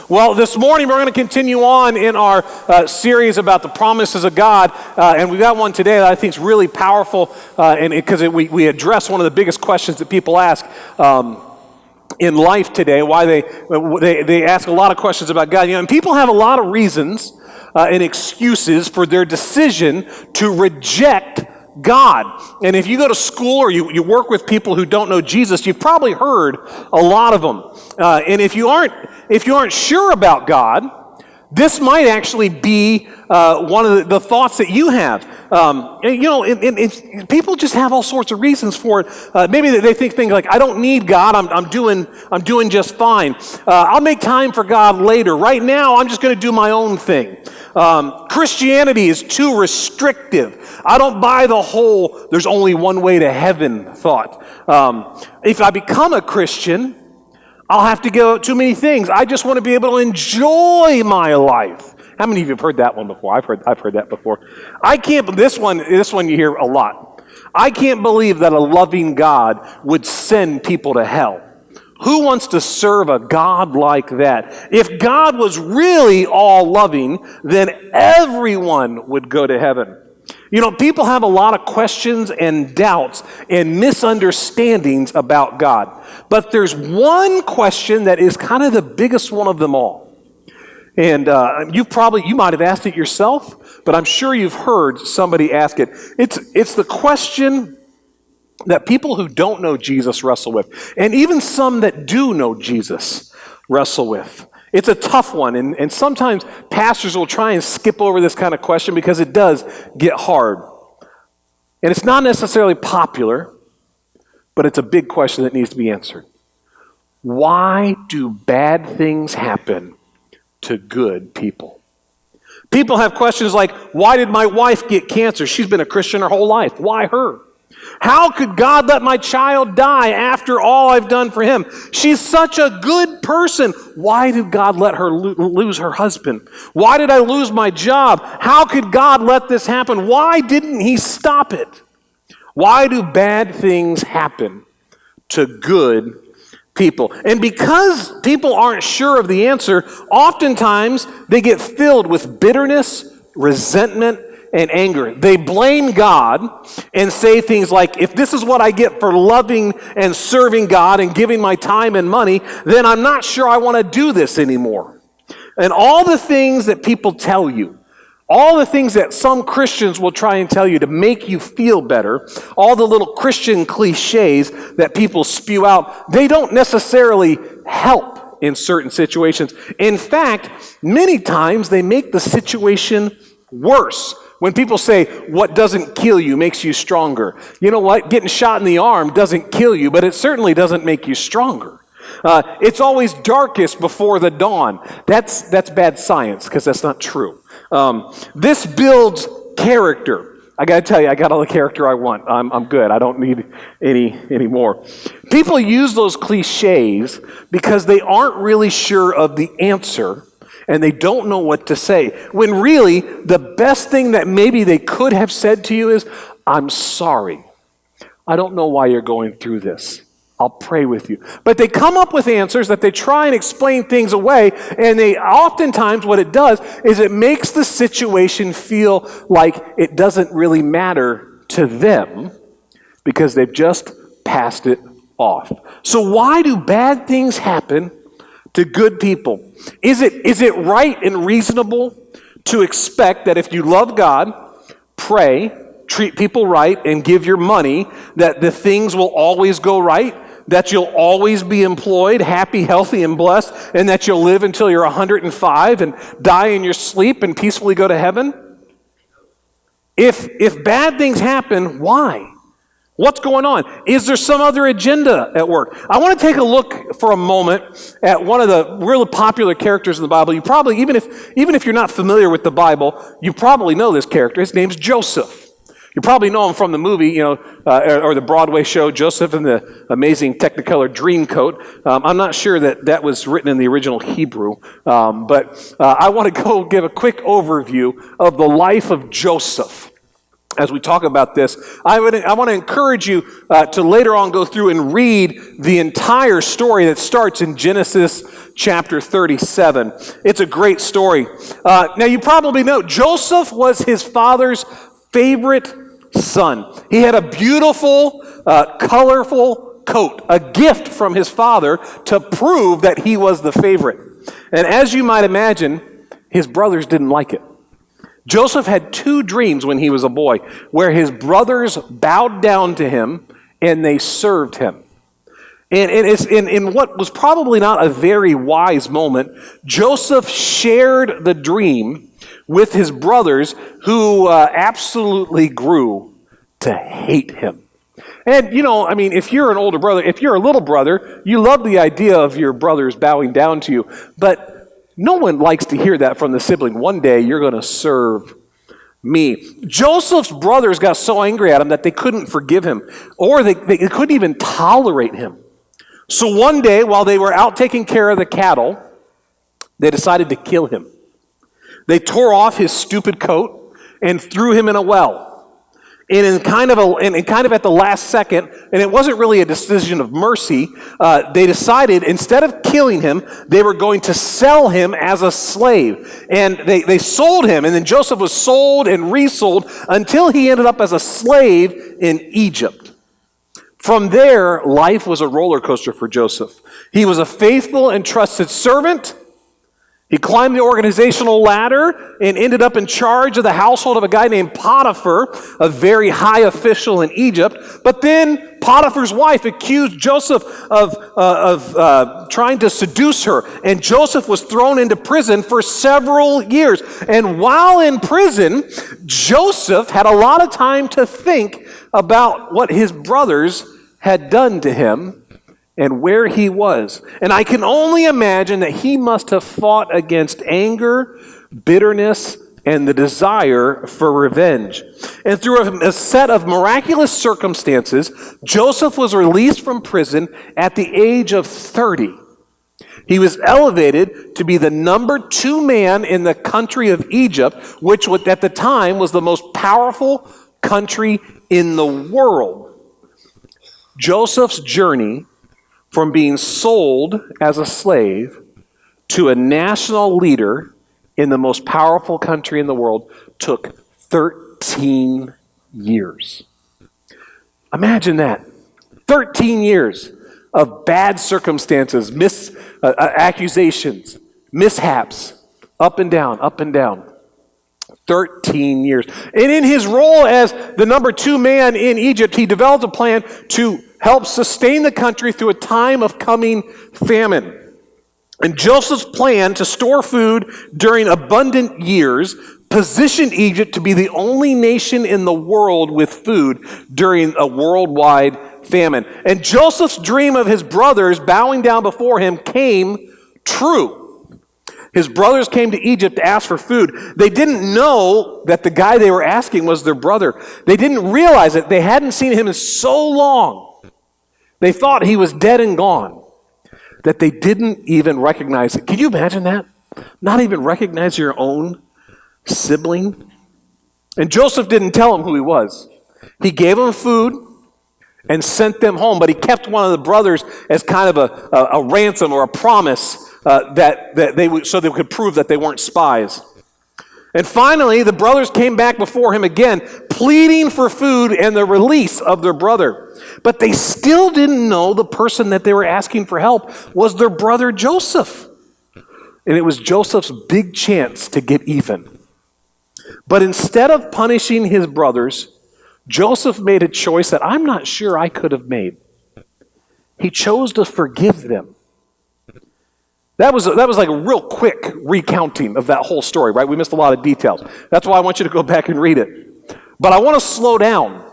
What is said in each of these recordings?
Well, this morning we're going to continue on in our series about the promises of God, and we've got one today that I think is really powerful, and because we address one of the biggest questions that people ask in life today. Why they ask a lot of questions about God, and people have a lot of reasons and excuses for their decision to reject God. And if you go to school or you work with people who don't know Jesus, you've probably heard a lot of them. And if you aren't sure about God, this might actually be one of the thoughts that you have. People just have all sorts of reasons for it. Maybe they think things like, "I don't need God. I'm doing just fine. I'll make time for God later. Right now, I'm just going to do my own thing. Christianity is too restrictive. I don't buy the whole "there's only one way to heaven" thought. If I become a Christian, I'll have to give up too many things. I just want to be able to enjoy my life." How many of you have heard that one before? I've heard that before. This one you hear a lot. I can't believe that a loving God would send people to hell. Who wants to serve a God like that? If God was really all loving, then everyone would go to heaven. People have a lot of questions and doubts and misunderstandings about God. But there's one question that is kind of the biggest one of them all. And you might have asked it yourself, but I'm sure you've heard somebody ask it. It's the question that people who don't know Jesus wrestle with, and even some that do know Jesus wrestle with. It's a tough one, and sometimes pastors will try and skip over this kind of question because it does get hard. And it's not necessarily popular, but it's a big question that needs to be answered. Why do bad things happen to good people? People have questions like, why did my wife get cancer? She's been a Christian her whole life. Why her? How could God let my child die after all I've done for him? She's such a good person. Why did God let her lose her husband? Why did I lose my job? How could God let this happen? Why didn't he stop it? Why do bad things happen to good people? And because people aren't sure of the answer, oftentimes they get filled with bitterness, resentment, and anger. They blame God and say things like, if this is what I get for loving and serving God and giving my time and money, then I'm not sure I want to do this anymore. And all the things that people tell you, all the things that some Christians will try and tell you to make you feel better, all the little Christian cliches that people spew out, they don't necessarily help in certain situations. In fact, many times they make the situation worse. When people say, what doesn't kill you makes you stronger. You know what? Getting shot in the arm doesn't kill you, but it certainly doesn't make you stronger. It's always darkest before the dawn. That's bad science, because that's not true. This builds character. I got to tell you, I got all the character I want. I'm good. I don't need any more. People use those cliches because they aren't really sure of the answer, and they don't know what to say. When really, the best thing that maybe they could have said to you is, I'm sorry. I don't know why you're going through this. I'll pray with you. But they come up with answers that they try and explain things away, and they oftentimes, what it does is it makes the situation feel like it doesn't really matter to them because they've just passed it off. So why do bad things happen to good people? Is it right and reasonable to expect that if you love God, pray, treat people right, and give your money, that the things will always go right, that you'll always be employed, happy, healthy, and blessed, and that you'll live until you're 105 and die in your sleep and peacefully go to heaven? If bad things happen, why? What's going on? Is there some other agenda at work? I want to take a look for a moment at one of the really popular characters in the Bible. You probably, even if you're not familiar with the Bible, you probably know this character. His name's Joseph. You probably know him from the movie, or the Broadway show, Joseph and the Amazing Technicolor Dreamcoat. I'm not sure that was written in the original Hebrew, but I want to go give a quick overview of the life of Joseph. as we talk about this, I want to encourage you to later on go through and read the entire story that starts in Genesis chapter 37. It's a great story. Now, you probably know Joseph was his father's favorite son. He had a beautiful, colorful coat, a gift from his father to prove that he was the favorite. And as you might imagine, his brothers didn't like it. Joseph had 2 dreams when he was a boy, where his brothers bowed down to him and they served him. And it's in what was probably not a very wise moment, Joseph shared the dream with his brothers, who absolutely grew to hate him. And, if you're an older brother, if you're a little brother, you love the idea of your brothers bowing down to you. But no one likes to hear that from the sibling. One day you're going to serve me. Joseph's brothers got so angry at him that they couldn't forgive him, or they couldn't even tolerate him. So one day, while they were out taking care of the cattle, they decided to kill him. They tore off his stupid coat and threw him in a well. And in kind of at the last second, and it wasn't really a decision of mercy, they decided instead of killing him, they were going to sell him as a slave. And they sold him, and then Joseph was sold and resold until he ended up as a slave in Egypt. From there, life was a roller coaster for Joseph. He was a faithful and trusted servant. He climbed the organizational ladder and ended up in charge of the household of a guy named Potiphar, a very high official in Egypt. But then Potiphar's wife accused Joseph of trying to seduce her, and Joseph was thrown into prison for several years. And while in prison, Joseph had a lot of time to think about what his brothers had done to him and where he was. And I can only imagine that he must have fought against anger, bitterness, and the desire for revenge. And through a set of miraculous circumstances, Joseph was released from prison at the age of 30. He was elevated to be the number 2 man in the country of Egypt, which at the time was the most powerful country in the world. Joseph's journey from being sold as a slave to a national leader in the most powerful country in the world took 13 years. Imagine that. 13 years of bad circumstances, accusations, mishaps, up and down, up and down. 13 years. And in his role as the number 2 man in Egypt, he developed a plan to help sustain the country through a time of coming famine. And Joseph's plan to store food during abundant years positioned Egypt to be the only nation in the world with food during a worldwide famine. And Joseph's dream of his brothers bowing down before him came true. His brothers came to Egypt to ask for food. They didn't know that the guy they were asking was their brother. They didn't realize it. They hadn't seen him in so long. They thought he was dead and gone, that they didn't even recognize it. Can you imagine that? Not even recognize your own sibling? And Joseph didn't tell them who he was. He gave them food and sent them home, but he kept one of the brothers as kind of a ransom or a promise that they would, so they could prove that they weren't spies. And finally, the brothers came back before him again, pleading for food and the release of their brother. But they still didn't know the person that they were asking for help was their brother Joseph. And it was Joseph's big chance to get even. But instead of punishing his brothers, Joseph made a choice that I'm not sure I could have made. He chose to forgive them. That was like a real quick recounting of that whole story, right? We missed a lot of details. That's why I want you to go back and read it. But I want to slow down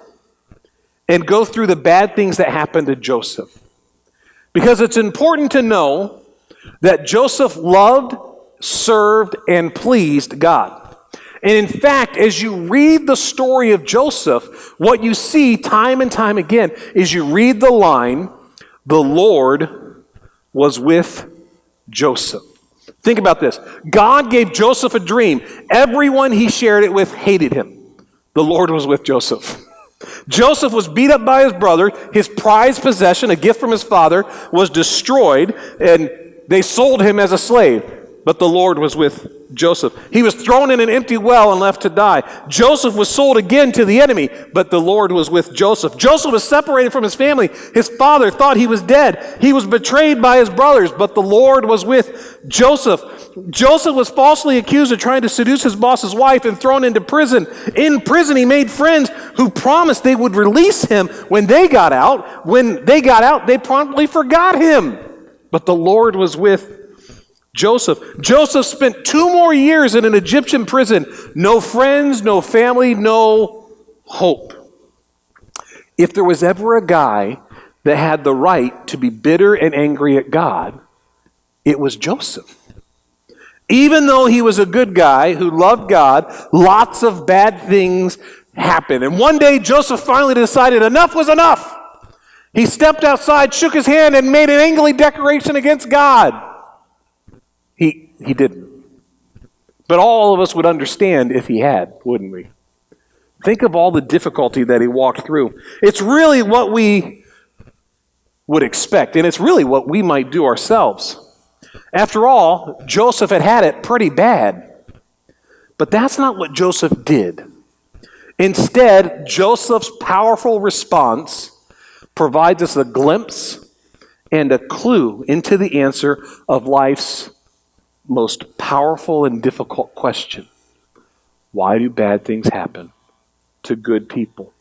and go through the bad things that happened to Joseph. Because it's important to know that Joseph loved, served, and pleased God. And in fact, as you read the story of Joseph, what you see time and time again is you read the line, "The Lord was with Joseph." Think about this. God gave Joseph a dream. Everyone he shared it with hated him. The Lord was with Joseph. Joseph was beat up by his brother. His prized possession, a gift from his father, was destroyed, and they sold him as a slave. But the Lord was with Joseph. He was thrown in an empty well and left to die. Joseph was sold again to the enemy, but the Lord was with Joseph. Joseph was separated from his family. His father thought he was dead. He was betrayed by his brothers, but the Lord was with Joseph. Joseph was falsely accused of trying to seduce his boss's wife and thrown into prison. In prison, he made friends who promised they would release him when they got out. When they got out, they promptly forgot him. But the Lord was with Joseph. Joseph spent 2 more years in an Egyptian prison. No friends, no family, no hope. If there was ever a guy that had the right to be bitter and angry at God, it was Joseph. Even though he was a good guy who loved God, lots of bad things happened. And one day Joseph finally decided enough was enough. He stepped outside, shook his hand, and made an angry declaration against God. He didn't. But all of us would understand if he had, wouldn't we? Think of all the difficulty that he walked through. It's really what we would expect, and it's really what we might do ourselves. After all, Joseph had it pretty bad. But that's not what Joseph did. Instead, Joseph's powerful response provides us a glimpse and a clue into the answer of life's most powerful and difficult question. Why do bad things happen to good people?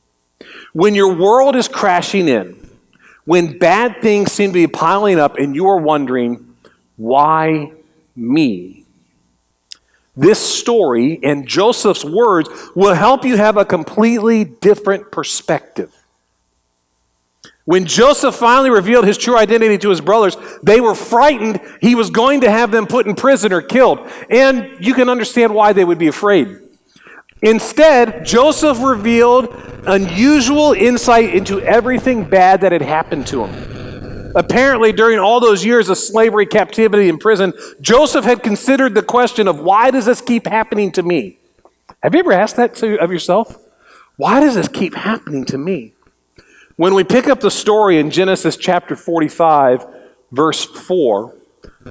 When your world is crashing in, when bad things seem to be piling up and you are wondering, why me? This story and Joseph's words will help you have a completely different perspective. When Joseph finally revealed his true identity to his brothers, they were frightened he was going to have them put in prison or killed. And you can understand why they would be afraid. Instead, Joseph revealed unusual insight into everything bad that had happened to him. Apparently, during all those years of slavery, captivity, and prison, Joseph had considered the question of, why does this keep happening to me? Have you ever asked that of yourself? Why does this keep happening to me? When we pick up the story in Genesis chapter 45, verse 4,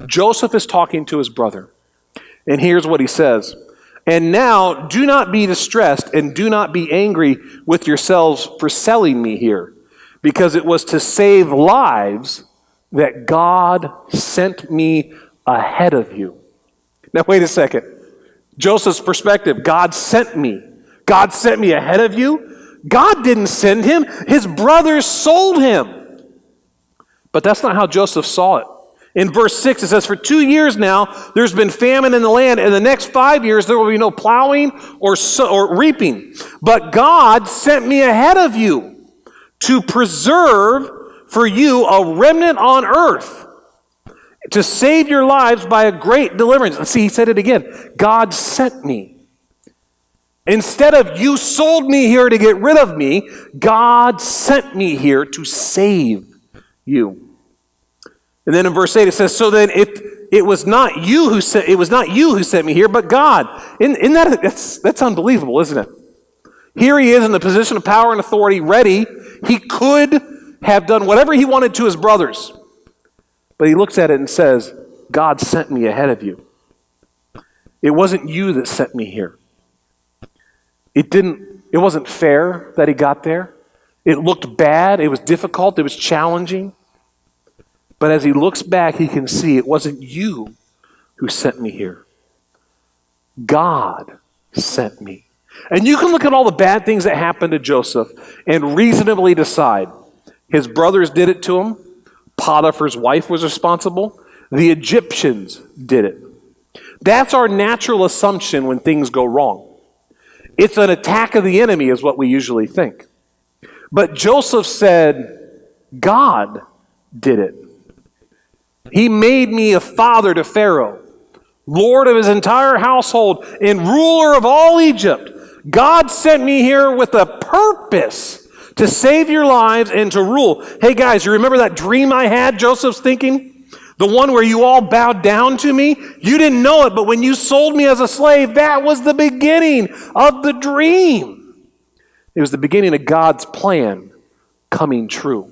Joseph is talking to his brother. And here's what he says. And now do not be distressed and do not be angry with yourselves for selling me here, because it was to save lives that God sent me ahead of you. Now wait a second. Joseph's perspective, God sent me. God sent me ahead of you? God didn't send him. His brothers sold him. But that's not how Joseph saw it. In verse 6, it says, for 2 years now, there's been famine in the land. In the next 5 years, there will be no plowing or reaping. But God sent me ahead of you to preserve for you a remnant on earth, to save your lives by a great deliverance. And see, he said it again. God sent me. Instead of you sold me here to get rid of me, God sent me here to save you. And then in verse 8 it says, so then if it was not you who sent me here, but God. That's unbelievable, isn't it? Here he is in the position of power and authority, ready. He could have done whatever he wanted to his brothers. But he looks at it and says, God sent me ahead of you. It wasn't you that sent me here. It wasn't fair that he got there. It looked bad. It was difficult. It was challenging. But as he looks back, he can see it wasn't you who sent me here. God sent me. And you can look at all the bad things that happened to Joseph and reasonably decide his brothers did it to him. Potiphar's wife was responsible. The Egyptians did it. That's our natural assumption when things go wrong. It's an attack of the enemy is what we usually think. But Joseph said, God did it. He made me a father to Pharaoh, Lord of his entire household, and ruler of all Egypt. God sent me here with a purpose to save your lives and to rule. Hey guys, you remember that dream I had, Joseph's thinking? The one where you all bowed down to me? You didn't know it, but when you sold me as a slave, that was the beginning of the dream. It was the beginning of God's plan coming true.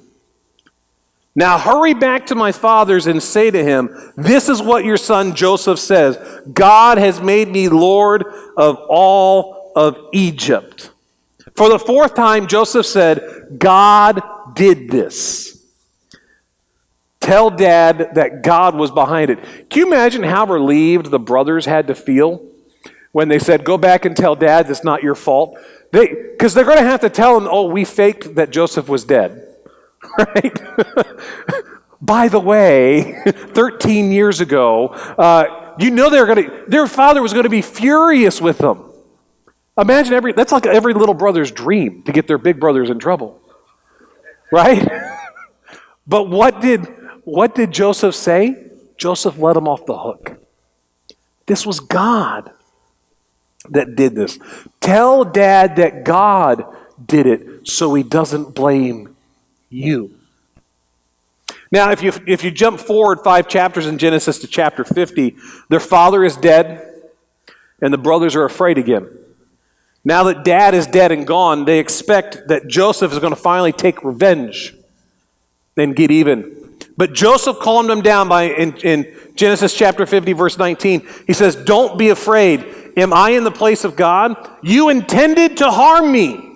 Now hurry back to my father's and say to him, this is what your son Joseph says. God has made me Lord of all of Egypt. For the fourth time, Joseph said, God did this. Tell Dad that God was behind it. Can you imagine how relieved the brothers had to feel when they said, go back and tell Dad it's not your fault? Because they're going to have to tell him, oh, we faked that Joseph was dead. Right? By the way, 13 years ago, their father was going to be furious with them. Imagine that's like every little brother's dream, to get their big brothers in trouble. Right? But what did Joseph say? Joseph let him off the hook. This was God that did this. Tell Dad that God did it so he doesn't blame you. Now, if you jump forward 5 chapters in Genesis to chapter 50, their father is dead, and the brothers are afraid again. Now that Dad is dead and gone, they expect that Joseph is going to finally take revenge and get even. But Joseph calmed them down in Genesis chapter 50, verse 19. He says, don't be afraid. Am I in the place of God? You intended to harm me.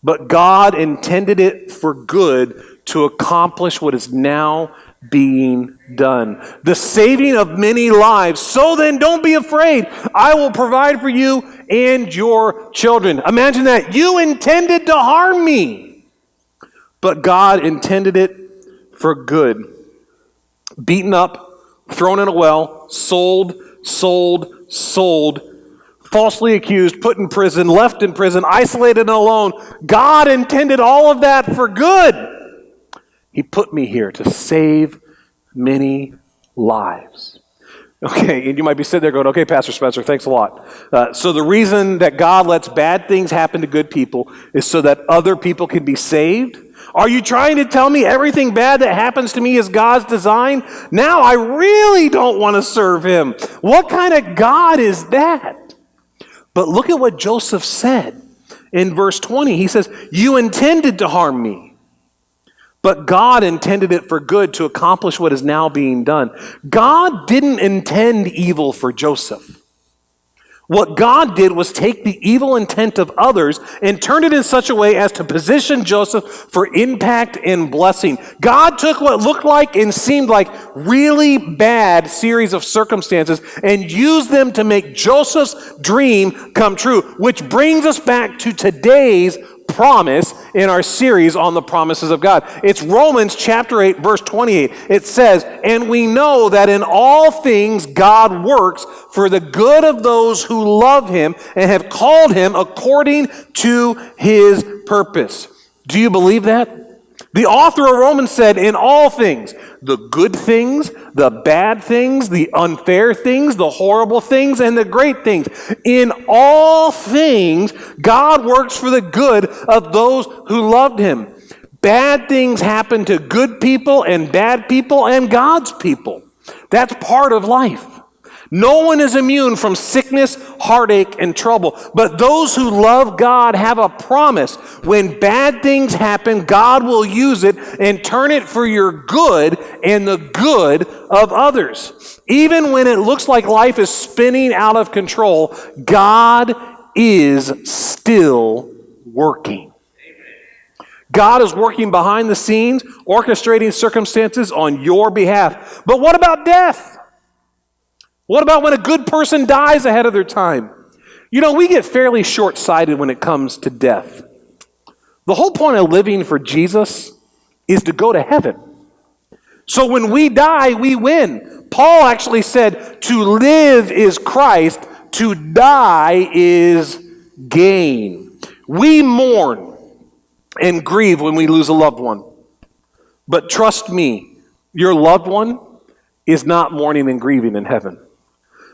But God intended it for good to accomplish what is now being done. The saving of many lives. So then don't be afraid. I will provide for you and your children. Imagine that. You intended to harm me. But God intended it for good. Beaten up, thrown in a well, sold, falsely accused, put in prison, left in prison, isolated and alone. God intended all of that for good. He put me here to save many lives. Okay, and you might be sitting there going, okay, Pastor Spencer, thanks a lot. So the reason that God lets bad things happen to good people is so that other people can be saved? Are you trying to tell me everything bad that happens to me is God's design? Now I really don't want to serve him. What kind of God is that? But look at what Joseph said in verse 20. He says, you intended to harm me, but God intended it for good to accomplish what is now being done. God didn't intend evil for Joseph. What God did was take the evil intent of others and turn it in such a way as to position Joseph for impact and blessing. God took what looked like and seemed like really bad series of circumstances and used them to make Joseph's dream come true, which brings us back to today's promise in our series on the promises of God. It's Romans chapter 8, verse 28. It says, and we know that in all things God works for the good of those who love him and have called him according to his purpose. Do you believe that? The author of Romans said, in all things, the good things, the bad things, the unfair things, the horrible things, and the great things. In all things, God works for the good of those who loved him. Bad things happen to good people and bad people and God's people. That's part of life. No one is immune from sickness, heartache, and trouble. But those who love God have a promise. When bad things happen, God will use it and turn it for your good and the good of others. Even when it looks like life is spinning out of control, God is still working. God is working behind the scenes, orchestrating circumstances on your behalf. But what about death? What about when a good person dies ahead of their time? You know, we get fairly short-sighted when it comes to death. The whole point of living for Jesus is to go to heaven. So when we die, we win. Paul actually said, to live is Christ, to die is gain. We mourn and grieve when we lose a loved one. But trust me, your loved one is not mourning and grieving in heaven.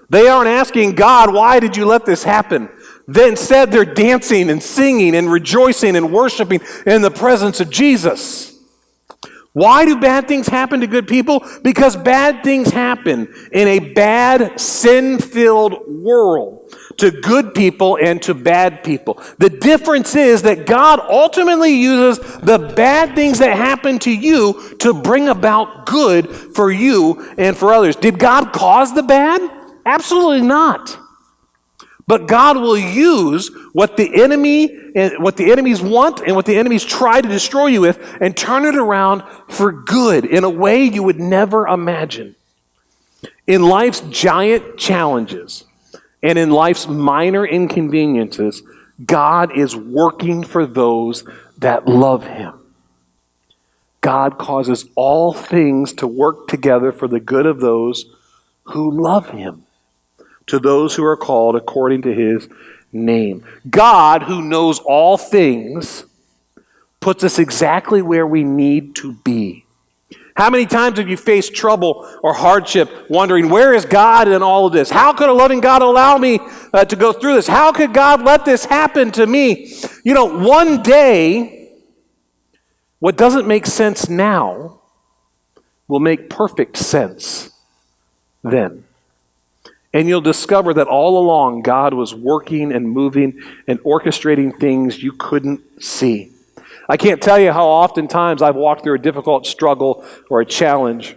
They aren't asking God, why did you let this happen? Instead, they're dancing and singing and rejoicing and worshiping in the presence of Jesus. Why do bad things happen to good people? Because bad things happen in a bad, sin-filled world. to good people and to bad people. The difference is that God ultimately uses the bad things that happen to you to bring about good for you and for others. Did God cause the bad? Absolutely not. But God will use what the enemies want and what the enemies try to destroy you with and turn it around for good in a way you would never imagine. In life's giant challenges and in life's minor inconveniences, God is working for those that love him. God causes all things to work together for the good of those who love him, to those who are called according to his name. God, who knows all things, puts us exactly where we need to be. How many times have you faced trouble or hardship wondering, where is God in all of this? How could a loving God allow me to go through this? How could God let this happen to me? You know, one day, what doesn't make sense now will make perfect sense then. And you'll discover that all along God was working and moving and orchestrating things you couldn't see. I can't tell you how oftentimes I've walked through a difficult struggle or a challenge,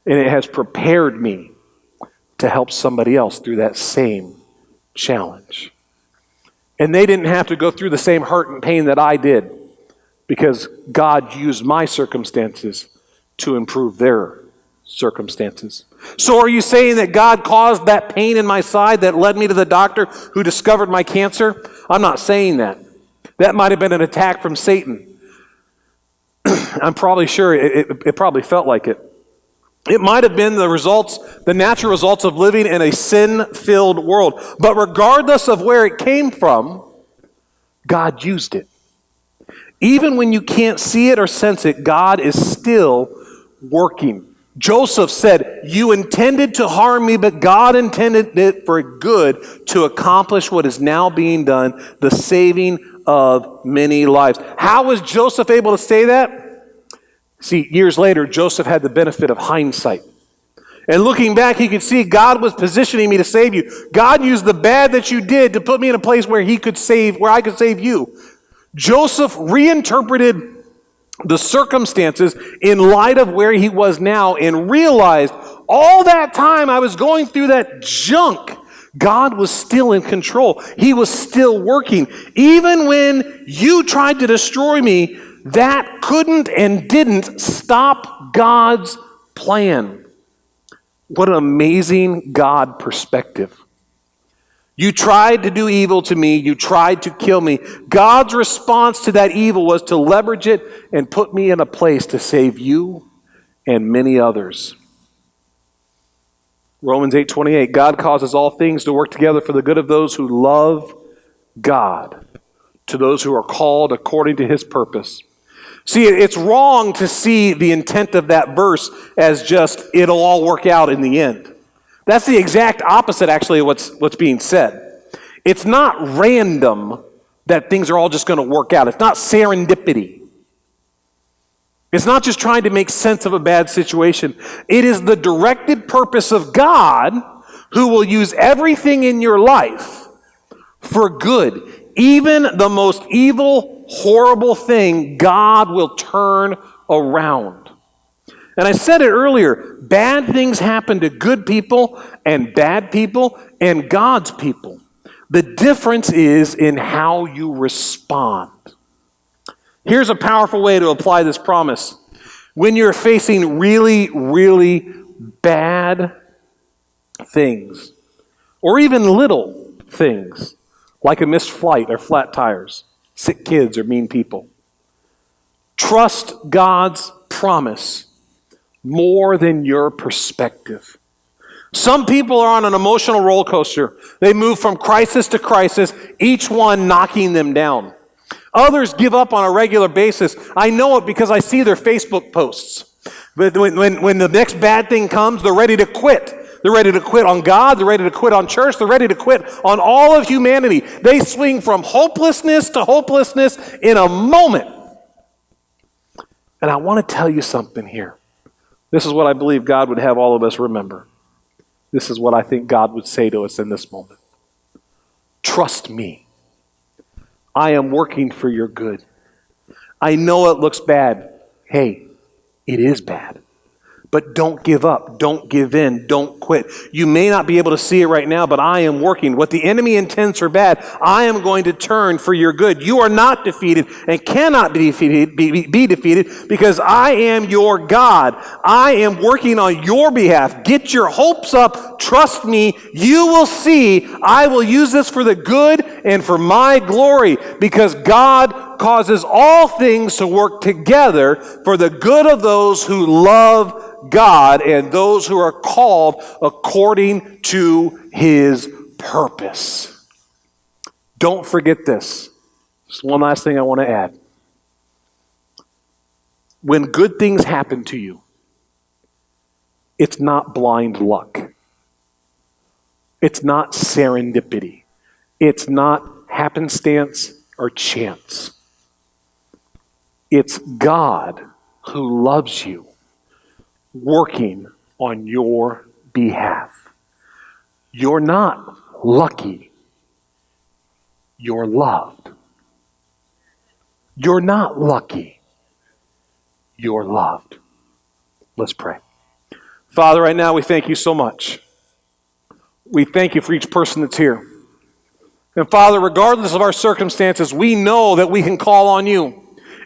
and it has prepared me to help somebody else through that same challenge. And they didn't have to go through the same hurt and pain that I did, because God used my circumstances to improve their circumstances. So are you saying that God caused that pain in my side that led me to the doctor who discovered my cancer? I'm not saying that. That might have been an attack from Satan. I'm probably sure it probably felt like it. It might have been the natural results of living in a sin-filled world. But regardless of where it came from, God used it. Even when you can't see it or sense it, God is still working. Joseph said, "You intended to harm me, but God intended it for good to accomplish what is now being done, the saving of many lives." How was Joseph able to say that? See, years later, Joseph had the benefit of hindsight. And looking back, he could see God was positioning me to save you. God used the bad that you did to put me in a place where I could save you. Joseph reinterpreted the circumstances in light of where he was now and realized all that time I was going through that junk, God was still in control. He was still working. Even when you tried to destroy me, that couldn't and didn't stop God's plan. What an amazing God perspective. You tried to do evil to me. You tried to kill me. God's response to that evil was to leverage it and put me in a place to save you and many others. Romans 8:28, God causes all things to work together for the good of those who love God, to those who are called according to his purpose. See, it's wrong to see the intent of that verse as just, it'll all work out in the end. That's the exact opposite, actually, of what's being said. It's not random that things are all just going to work out. It's not serendipity. It's not just trying to make sense of a bad situation. It is the directed purpose of God who will use everything in your life for good. Even the most evil, horrible thing, God will turn around. And I said it earlier, bad things happen to good people and God's people. The difference is in how you respond. Here's a powerful way to apply this promise. When you're facing really, really bad things, or even little things, like a missed flight or flat tires, sick kids or mean people, trust God's promise more than your perspective. Some people are on an emotional roller coaster. They move from crisis to crisis, each one knocking them down. Others give up on a regular basis. I know it because I see their Facebook posts. But when the next bad thing comes, they're ready to quit. They're ready to quit on God. They're ready to quit on church. They're ready to quit on all of humanity. They swing from hopelessness to hopelessness in a moment. And I want to tell you something here. This is what I believe God would have all of us remember. This is what I think God would say to us in this moment. Trust me. I am working for your good. I know it looks bad. Hey, it is bad. But don't give up. Don't give in. Don't quit. You may not be able to see it right now, but I am working. What the enemy intends for bad, I am going to turn for your good. You are not defeated and cannot be defeated because I am your God. I am working on your behalf. Get your hopes up. Trust me. You will see I will use this for the good and for my glory because God causes all things to work together for the good of those who love God and those who are called according to his purpose. Don't forget this. Just one last thing I want to add. When good things happen to you, it's not blind luck. It's not serendipity. It's not happenstance or chance. It's God who loves you working on your behalf. You're not lucky. You're loved. You're not lucky. You're loved. Let's pray. Father, right now we thank you so much. We thank you for each person that's here. And Father, regardless of our circumstances, we know that we can call on you.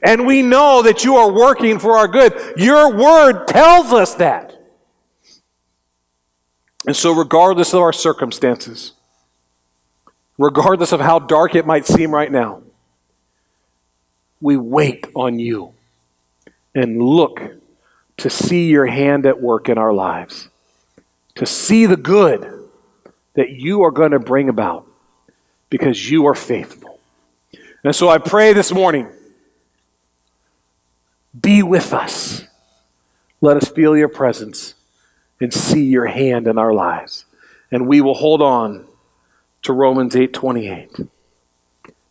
And we know that you are working for our good. Your word tells us that. And so regardless of our circumstances, regardless of how dark it might seem right now, we wait on you and look to see your hand at work in our lives, to see the good that you are going to bring about because you are faithful. And so I pray this morning, be with us. Let us feel your presence and see your hand in our lives. And we will hold on to Romans 8:28,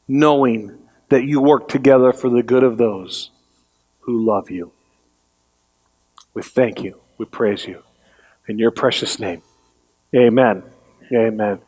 knowing that you work together for the good of those who love you. We thank you. We praise you. In your precious name, amen. Amen.